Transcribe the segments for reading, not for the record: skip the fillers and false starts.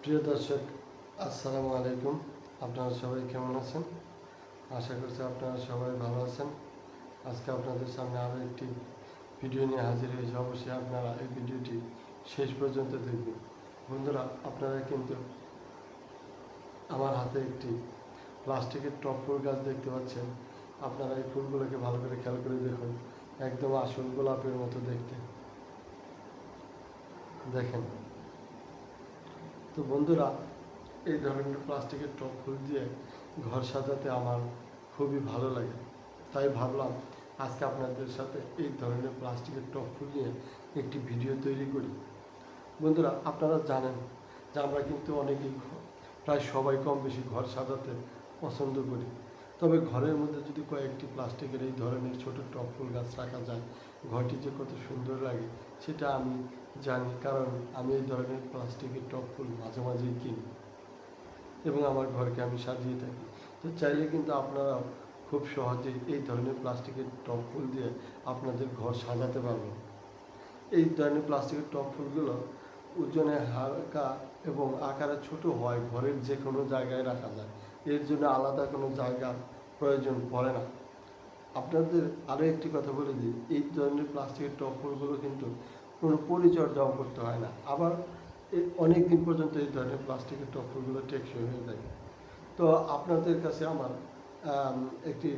প্রিয় দর্শক, আসসালামু আলাইকুম। আপনারা সবাই কেমন আছেন? আশা করছি আপনারা সবাই ভালো আছেন। আজকে আপনাদের সামনে আরও একটি ভিডিও নিয়ে হাজির হয়েছে। অবশ্যই আপনারা এই ভিডিওটি শেষ পর্যন্ত দেখবেন। বন্ধুরা, আপনারা কিন্তু আমার হাতে একটি প্লাস্টিকের টব ফুল গাছ দেখতে পাচ্ছেন। আপনারা এই ফুলগুলোকে ভালো করে খেয়াল করে দেখুন, একদম আসল গোলাপের মতো দেখতে। দেখেন তো বন্ধুরা, এই ধরনের প্লাস্টিকের টব ফুল দিয়ে ঘর সাজাতে আমার খুবই ভালো লাগে। তাই ভাবলাম আজকে আপনাদের সাথে এই ধরনের প্লাস্টিকের টব ফুল নিয়ে একটি ভিডিও তৈরি করি। বন্ধুরা, আপনারা জানেন যে আমরা কিন্তু অনেকেই প্রায় সবাই কম বেশি ঘর সাজাতে পছন্দ করি। তবে ঘরের মধ্যে যদি কয়েকটি প্লাস্টিকের এই ধরনের ছোটো টব ফুল গাছ রাখা যায়, ঘরটি যে কত সুন্দর লাগে সেটা আমি জানি, কারণ আমি এই ধরনের প্লাস্টিকের টব ফুল মাঝে মাঝেই কিনি এবং আমার ঘরকে আমি সাজিয়ে থাকি। তো চাইলে কিন্তু আপনারাও খুব সহজেই এই ধরনের প্লাস্টিকের টব ফুল দিয়ে আপনাদের ঘর সাজাতে পারবেন। এই ধরনের প্লাস্টিকের টব ফুলগুলো ওজনে হালকা এবং আকারে ছোট হয়, ঘরের যে কোনো জায়গায় রাখা যায়। এর জন্য আলাদা কোনো জায়গার প্রয়োজন পড়ে না। আপনাদের আরও একটি কথা বলে দিই, এই ধরনের প্লাস্টিকের টব ফুলগুলো কিন্তু কোনো পরিচর্যাও করতে হয় না। আবার অনেক দিন পর্যন্ত এই ধরনের প্লাস্টিকের টব ফুলগুলো টেকসই হয়ে থাকে। তো আপনাদের কাছে আমার একটি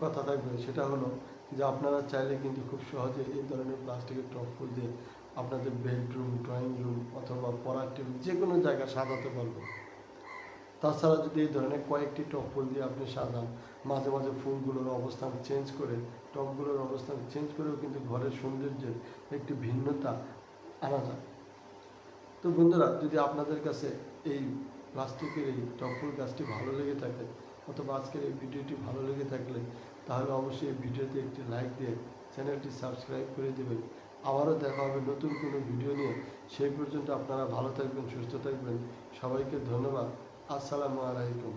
কথা থাকবে, সেটা হলো যে আপনারা চাইলে কিন্তু খুব সহজে এই ধরনের প্লাস্টিকের টব ফুল দিয়ে আপনাদের বেডরুম, ড্রয়িং রুম অথবা পড়ার টেবিল যে কোনো জায়গা সাজাতে পারবেন। তাছাড়া যদি এই ধরনের কয়েকটি টব ফুল দিয়ে আপনি সাজান, মাঝে মাঝে ফুলগুলোর অবস্থান চেঞ্জ করে, টবগুলোর অবস্থান চেঞ্জ করেও কিন্তু ঘরের সৌন্দর্যের একটি ভিন্নতা আনা যায়। তো বন্ধুরা, যদি আপনাদের কাছে এই প্লাস্টিকের এই টব ফুল গাছটি ভালো লেগে থাকে অথবা আজকের এই ভিডিওটি ভালো লেগে থাকলে তাহলে অবশ্যই এই ভিডিওতে একটি লাইক দিয়ে চ্যানেলটি সাবস্ক্রাইব করে দেবেন। আবারও দেখা হবে নতুন কোনো ভিডিও নিয়ে। সেই পর্যন্ত আপনারা ভালো থাকবেন, সুস্থ থাকবেন। সবাইকে ধন্যবাদ। আসসালামু আলাইকুম।